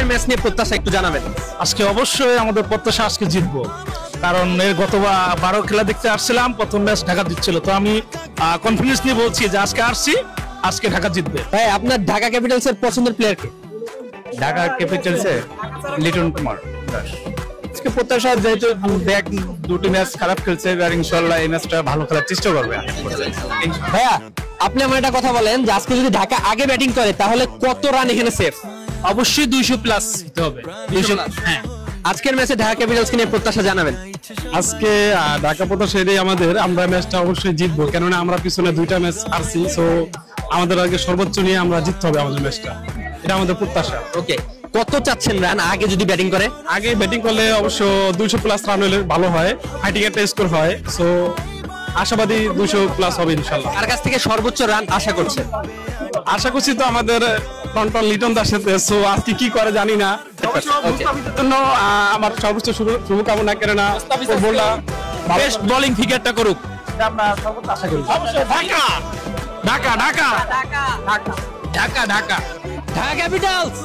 আজকের ম্যাচ নিয়ে প্রত্যাশা একটু জানাবেন। আজকে অবশ্যই আমাদের প্রত্যাশা আজকে জিতবো, কারণ এর গত 12 খেলা দেখতে আসছিলাম, প্রথম ম্যাচ ঢাকা জিতছিল, তো আমি কনফিডেন্স নিয়ে বলছি যে আজকে আসছি, আজকে ঢাকা জিতবে। ভাই আপনার ঢাকা ক্যাপিটালস এর পছন্দের প্লেয়ার কে? ঢাকা ক্যাপিটালসে লিটন কুমার দাস। আজকে প্রত্যাশা যেহেতু ব্যাক দুটি ম্যাচ খারাপ খেলছে, এবার ইনশাআল্লাহ এই ম্যাচটা ভালো খেলার চেষ্টা করবে। ভাইয়া আপনি আমার একটা কথা বলেন যে আজকে যদি ঢাকা আগে ব্যাটিং করে তাহলে কত রান এখানে সেফ? অবশ্যই 200 প্লাস দিতে হবে। 200 হ্যাঁ। আজকের ম্যাচে ঢাকা ক্যাপিটালস কে নিয়ে প্রত্যাশা জানাবেন। আজকে ঢাকা প্রত্যাশা এটাই আমাদের, আমরা ম্যাচটা অবশ্যই জিতবো, কেননা আমরা পিছনে দুইটা ম্যাচ হারছি, সো আমাদের আগে সর্বোচ্চ নিয়ে আমরা জিততে হবে আমাদের ম্যাচটা, এটা আমাদের প্রত্যাশা। ওকে, কত চাচ্ছেন রান আগে যদি ব্যাটিং করে? আগে ব্যাটিং করলে অবশ্য 200 প্লাস রান হলে ভালো হয়, ফাইটিং একটা স্কোর হয়, সো আশাবাদী 200 প্লাস হবে ইনশাআল্লাহ। তার কাছ থেকে সর্বোচ্চ রান আশা করছেন? আশা করছি তো আমাদের কন্ট্রোল লিটন দাসের সাথে, সো আজকে কি করে জানি না, জন্য আমার সর্বোচ্চ শুভকামনা, কেননা বেস্ট বোলিং ফিগারটা করুক, আমরা সর্বোচ্চ আশা করি। ঢাকা ঢাকা ঢাকা ঢাকা ঢাকা ঢাকা ঢাকা ঢাকা ক্যাপিটালস।